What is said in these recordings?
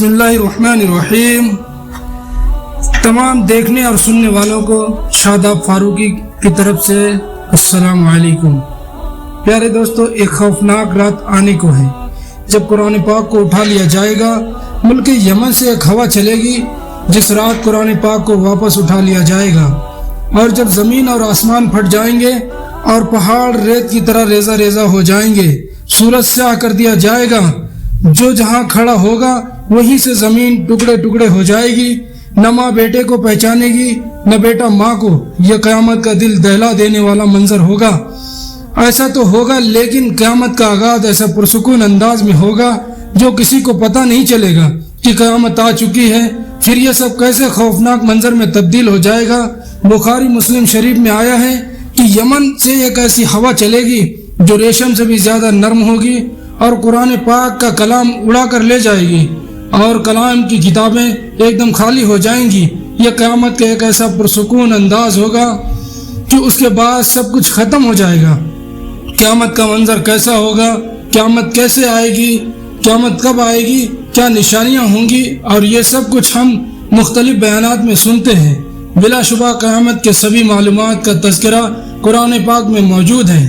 بسم اللہ الرحمن الرحیم۔ تمام دیکھنے اور سننے والوں کو شاداب فاروقی کی طرف سے السلام علیکم۔ پیارے دوستو، ایک خوفناک رات آنے کو ہے جب قرآن پاک کو اٹھا لیا جائے گا۔ ملک یمن سے ایک ہوا چلے گی جس رات قرآن پاک کو واپس اٹھا لیا جائے گا، اور جب زمین اور آسمان پھٹ جائیں گے اور پہاڑ ریت کی طرح ریزہ ریزہ ہو جائیں گے، سورج سیاہ کر دیا جائے گا، جو جہاں کھڑا ہوگا وہیں سے زمین ٹکڑے ٹکڑے ہو جائے گی، نہ ماں بیٹے کو پہچانے گی نہ بیٹا ماں کو۔ یہ قیامت کا دل دہلا دینے والا منظر ہوگا۔ ایسا تو ہوگا، لیکن قیامت کا آغاز ایسا پرسکون انداز میں ہوگا جو کسی کو پتہ نہیں چلے گا کہ قیامت آ چکی ہے۔ پھر یہ سب کیسے خوفناک منظر میں تبدیل ہو جائے گا۔ بخاری مسلم شریف میں آیا ہے کہ یمن سے ایک ایسی ہوا چلے گی جو ریشم سے بھی زیادہ نرم ہوگی، اور قرآن پاک کا کلام اڑا کر لے جائے گی، اور کلام کی کتابیں ایک دم خالی ہو جائیں گی۔ یہ قیامت کا ایک ایسا پرسکون انداز ہوگا کہ اس کے بعد سب کچھ ختم ہو جائے گا۔ قیامت کا منظر کیسا ہوگا، قیامت کیسے آئے گی، قیامت کب آئے گی، کیا نشانیاں ہوں گی، اور یہ سب کچھ ہم مختلف بیانات میں سنتے ہیں۔ بلا شبہ قیامت کے سبھی معلومات کا تذکرہ قرآن پاک میں موجود ہے۔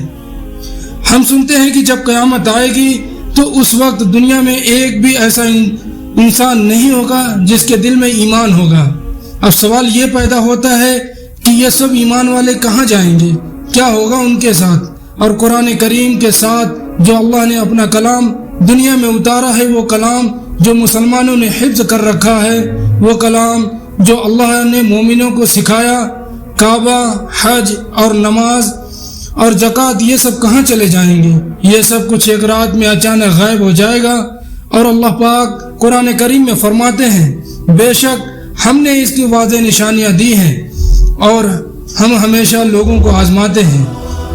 ہم سنتے ہیں کہ جب قیامت آئے گی تو اس وقت دنیا میں ایک بھی ایسا انسان نہیں ہوگا جس کے دل میں ایمان ہوگا۔ اب سوال یہ پیدا ہوتا ہے کہ یہ سب ایمان والے کہاں جائیں گے، کیا ہوگا ان کے ساتھ؟ اور قرآن کریم کے ساتھ جو اللہ نے اپنا کلام دنیا میں اتارا ہے، وہ کلام جو مسلمانوں نے حفظ کر رکھا ہے، وہ کلام جو اللہ نے مومنوں کو سکھایا، کعبہ، حج اور نماز اور زکوٰۃ، یہ سب کہاں چلے جائیں گے؟ یہ سب کچھ ایک رات میں اچانک غائب ہو جائے گا۔ اور اللہ پاک قرآن کریم میں فرماتے ہیں، بے شک ہم نے اس کی واضح نشانیاں دی ہیں اور ہم ہمیشہ لوگوں کو آزماتے ہیں،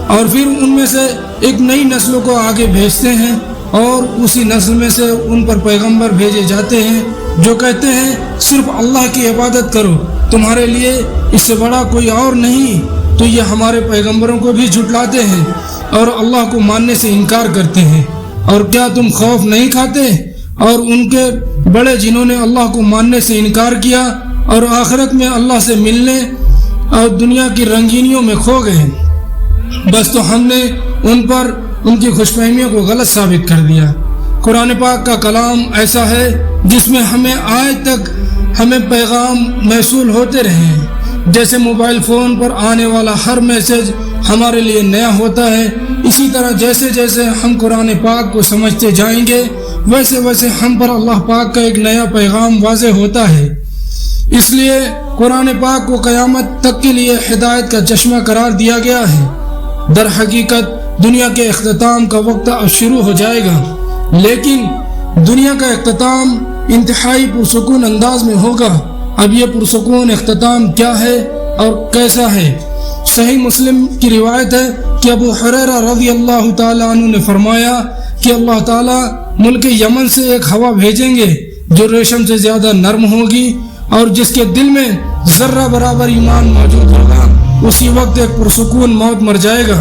اور پھر ان میں سے ایک نئی نسلوں کو آگے بھیجتے ہیں، اور اسی نسل میں سے ان پر پیغمبر بھیجے جاتے ہیں جو کہتے ہیں صرف اللہ کی عبادت کرو، تمہارے لیے اس سے بڑا کوئی اور نہیں۔ تو یہ ہمارے پیغمبروں کو بھی جھٹلاتے ہیں اور اللہ کو ماننے سے انکار کرتے ہیں۔ اور کیا تم خوف نہیں کھاتے؟ اور ان کے بڑے جنہوں نے اللہ کو ماننے سے انکار کیا اور آخرت میں اللہ سے ملنے اور دنیا کی رنگینیوں میں کھو گئے، بس تو ہم نے ان پر ان کی خوش فہمیوں کو غلط ثابت کر دیا۔ قرآن پاک کا کلام ایسا ہے جس میں ہمیں آج تک ہمیں پیغام موصول ہوتے رہے ہیں۔ جیسے موبائل فون پر آنے والا ہر میسج ہمارے لیے نیا ہوتا ہے، اسی طرح جیسے جیسے ہم قرآن پاک کو سمجھتے جائیں گے ویسے ویسے ہم پر اللہ پاک کا ایک نیا پیغام واضح ہوتا ہے۔ اس لیے قرآن پاک کو قیامت تک کے لیے ہدایت کا چشمہ قرار دیا گیا ہے۔ در حقیقت دنیا کے اختتام کا وقت اب شروع ہو جائے گا، لیکن دنیا کا اختتام انتہائی پرسکون انداز میں ہوگا۔ اب یہ پرسکون اختتام کیا ہے اور کیسا ہے؟ صحیح مسلم کی روایت ہے کہ ابو ہریرہ رضی اللہ تعالیٰ عنہ نے فرمایا کہ اللہ تعالیٰ ملک یمن سے ایک ہوا بھیجیں گے جو ریشم سے زیادہ نرم ہوگی، اور جس کے دل میں ذرہ برابر ایمان موجود ہوگا اسی وقت ایک پرسکون موت مر جائے گا۔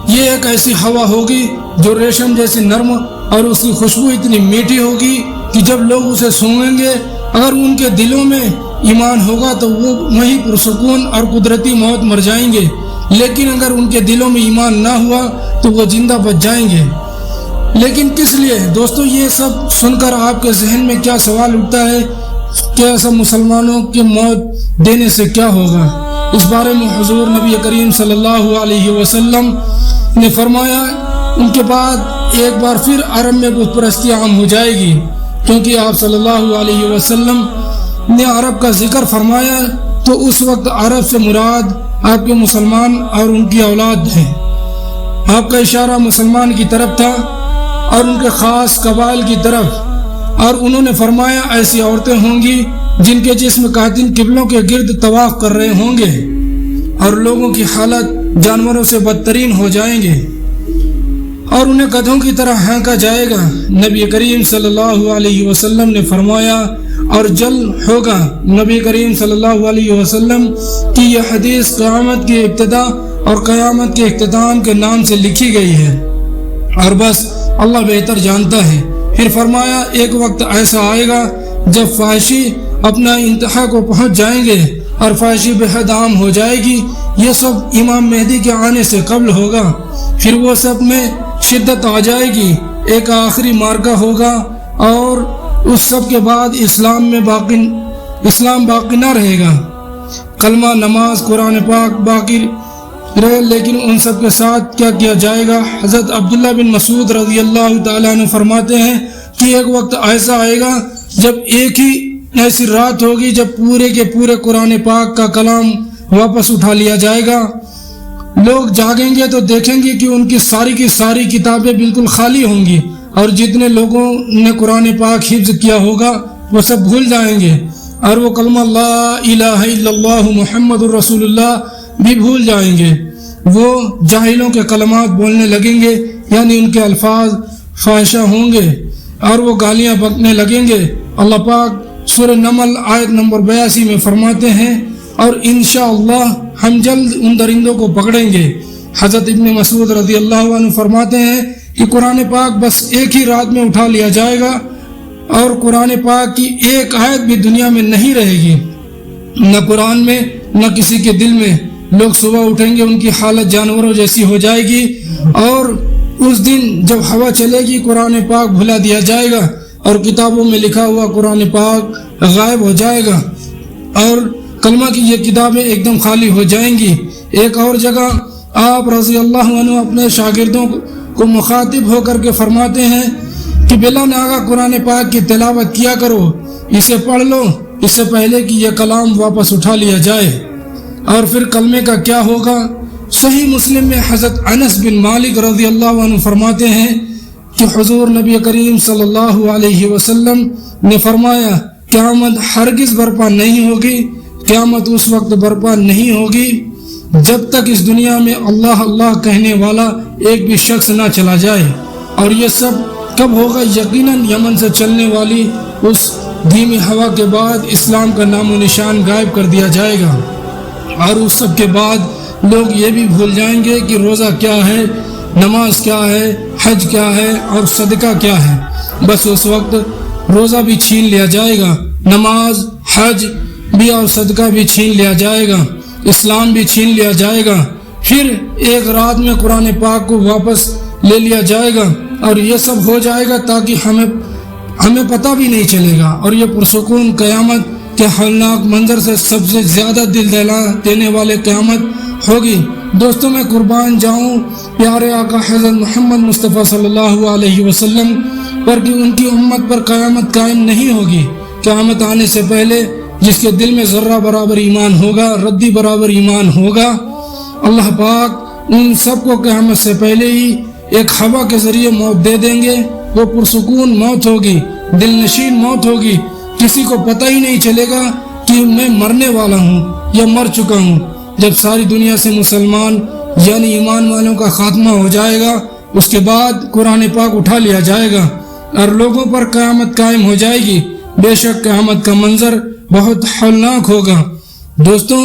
یہ ایک ایسی ہوا ہوگی جو ریشم جیسی نرم اور اس کی خوشبو اتنی میٹھی ہوگی کہ جب لوگ اسے سونگیں گے، اگر ان کے دلوں میں ایمان ہوگا تو وہ وہی پرسکون اور قدرتی موت مر جائیں گے، لیکن اگر ان کے دلوں میں ایمان نہ ہوا تو وہ زندہ بچ جائیں گے۔ لیکن کس لیے؟ دوستو، یہ سب سن کر آپ کے ذہن میں کیا سوال اٹھتا ہے کہ ایسا مسلمانوں کی موت دینے سے کیا ہوگا؟ اس بارے میں حضور نبی کریم صلی اللہ علیہ وسلم نے فرمایا، ان کے بعد ایک بار پھر عرب میں بت پرستی عام ہو جائے گی، کیونکہ آپ صلی اللہ علیہ وسلم نے عرب کا ذکر فرمایا تو اس وقت عرب سے مراد آپ کے مسلمان اور ان کی اولاد ہے۔ آپ کا اشارہ مسلمان کی طرف تھا اور ان کے خاص قبائل کی طرف، اور انہوں نے فرمایا ایسی عورتیں ہوں گی جن کے جسم قاتل قبلوں کے گرد طواف کر رہے ہوں گے، اور لوگوں کی حالت جانوروں سے بدترین ہو جائیں گے، اور انہیں گدھوں کی طرح ہانکا جائے گا۔ نبی کریم صلی اللہ علیہ وسلم نے فرمایا اور جلد ہوگا۔ نبی کریم صلی اللہ علیہ وسلم کی یہ حدیث قیامت کی ابتدا اور قیامت کے اختتام کے نام سے لکھی گئی ہے، اور بس اللہ بہتر جانتا ہے پھر فرمایا ایک وقت ایسا آئے گا جب فحاشی اپنا انتہا کو پہنچ جائیں گے اور فحاشی بے حد عام ہو جائے گی۔ یہ سب امام مہدی کے آنے سے قبل ہوگا۔ پھر وہ سب میں شدت آ جائے گی، ایک آخری مارکہ ہوگا، اور اس سب کے بعد اسلام باقی نہ رہے گا۔ کلمہ، نماز، قرآن پاک باقی رہے، لیکن ان سب کے ساتھ کیا کیا جائے گا؟ حضرت عبداللہ بن مسعود رضی اللہ تعالیٰ عنہ فرماتے ہیں کہ ایک وقت ایسا آئے گا جب ایک ہی ایسی رات ہوگی جب پورے کے پورے قرآن پاک کا کلام واپس اٹھا لیا جائے گا۔ لوگ جاگیں گے تو دیکھیں گے کہ ان کی ساری کتابیں بالکل خالی ہوں گی، اور جتنے لوگوں نے قرآن پاک حفظ کیا ہوگا وہ سب بھول جائیں گے، اور وہ کلمہ لا الہ الا اللہ محمد الرسول اللہ بھی بھول جائیں گے۔ وہ جاہلوں کے کلمات بولنے لگیں گے، یعنی ان کے الفاظ فاحشہ ہوں گے اور وہ گالیاں بکنے لگیں گے۔ اللہ پاک سورہ نمل آیت نمبر 82 میں فرماتے ہیں، اور انشاءاللہ ہم جلد ان درندوں کو پکڑیں گے۔ حضرت ابن مسعود رضی اللہ عنہ فرماتے ہیں کہ قرآن پاک بس ایک ہی رات میں اٹھا لیا جائے گا، اور قرآن پاک کی ایک آیت بھی دنیا میں نہیں رہے گی، نہ قرآن میں نہ کسی کے دل میں۔ لوگ صبح اٹھیں گے، ان کی حالت جانوروں جیسی ہو جائے گی، اور اس دن جب ہوا چلے گی قرآن پاک بھلا دیا جائے گا، اور کتابوں میں لکھا ہوا قرآن پاک غائب ہو جائے گا، اور کلمہ کی یہ کتابیں ایک دم خالی ہو جائیں گی۔ ایک اور جگہ آپ رضی اللہ عنہ اپنے شاگردوں کو مخاطب ہو کر کے فرماتے ہیں کہ بلا ناغہ قرآن پاک کی تلاوت کیا کرو، اسے پڑھ لو اس سے پہلے کہ یہ کلام واپس اٹھا لیا جائے۔ اور پھر کلمے کا کیا ہوگا؟ صحیح مسلم میں حضرت انس بن مالک رضی اللہ عنہ فرماتے ہیں کہ حضور نبی کریم صلی اللہ علیہ وسلم نے فرمایا، قیامت ہرگز برپا نہیں ہوگی، قیامت اس وقت برپا نہیں ہوگی جب تک اس دنیا میں اللہ اللہ کہنے والا ایک بھی شخص نہ چلا جائے۔ اور یہ سب کب ہوگا؟ یقیناً یمن سے چلنے والی اس دھیمی ہوا کے بعد اسلام کا نام و نشان غائب کر دیا جائے گا، اور اس سب کے بعد لوگ یہ بھی بھول جائیں گے کہ روزہ کیا ہے، نماز کیا ہے، حج کیا ہے، اور صدقہ کیا ہے۔ بس اس وقت روزہ بھی چھین لیا جائے گا، نماز، حج بھی اور صدقہ بھی چھین لیا جائے گا، اسلام بھی چھین لیا جائے گا۔ پھر ایک رات میں قرآن پاک کو واپس لے لیا جائے گا، اور یہ سب ہو جائے گا تاکہ ہمیں پتہ بھی نہیں چلے گا، اور یہ پرسکون قیامت کے ہولناک منظر سے سب سے زیادہ دل دہلا دینے والے قیامت ہوگی۔ دوستوں، میں قربان جاؤں پیارے آقا حضرت محمد مصطفیٰ صلی اللہ علیہ وسلم پر کہ ان کی امت پر قیامت قائم نہیں ہوگی۔ قیامت آنے سے پہلے جس کے دل میں ذرہ برابر ایمان ہوگا، ردی برابر ایمان ہوگا، اللہ پاک ان سب کو قیامت سے پہلے ہی ایک ہوا کے ذریعے موت دے دیں گے۔ وہ پرسکون موت ہوگی، دل نشین موت ہوگی، کسی کو پتہ ہی نہیں چلے گا کہ میں مرنے والا ہوں یا مر چکا ہوں۔ جب ساری دنیا سے مسلمان یعنی ایمان والوں کا خاتمہ ہو جائے گا، اس کے بعد قرآن پاک اٹھا لیا جائے گا اور لوگوں پر قیامت قائم ہو جائے گی۔ بے شک قیامت کا منظر بہت ہولناک ہوگا۔ دوستوں،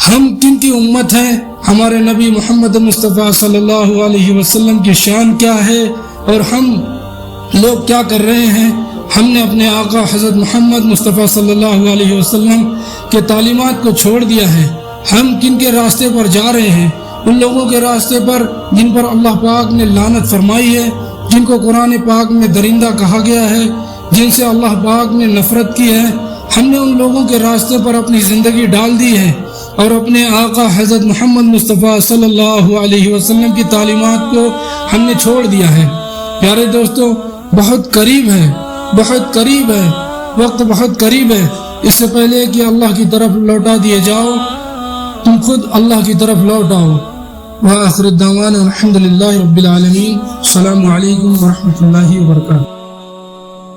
ہم کن کی امت ہیں؟ ہمارے نبی محمد مصطفیٰ صلی اللہ علیہ وسلم کی شان کیا ہے اور ہم لوگ کیا کر رہے ہیں؟ ہم نے اپنے آقا حضرت محمد مصطفیٰ صلی اللہ علیہ وسلم کے تعلیمات کو چھوڑ دیا ہے۔ ہم کن کے راستے پر جا رہے ہیں؟ ان لوگوں کے راستے پر جن پر اللہ پاک نے لعنت فرمائی ہے، جن کو قرآن پاک میں درندہ کہا گیا ہے، جن سے اللہ پاک نے نفرت کی ہے۔ ہم نے ان لوگوں کے راستے پر اپنی زندگی ڈال دی ہے اور اپنے آقا حضرت محمد مصطفیٰ صلی اللہ علیہ وسلم کی تعلیمات کو ہم نے چھوڑ دیا ہے۔ پیارے دوستوں، بہت قریب ہے، بہت قریب ہے، وقت بہت قریب ہے۔ اس سے پہلے کہ اللہ کی طرف لوٹا دیے جاؤ، تم خود اللہ کی طرف لوٹ آؤ۔ وآخر الدعوانا الحمد للہ رب العالمین۔ السلام علیکم ورحمۃ اللہ وبرکاتہ۔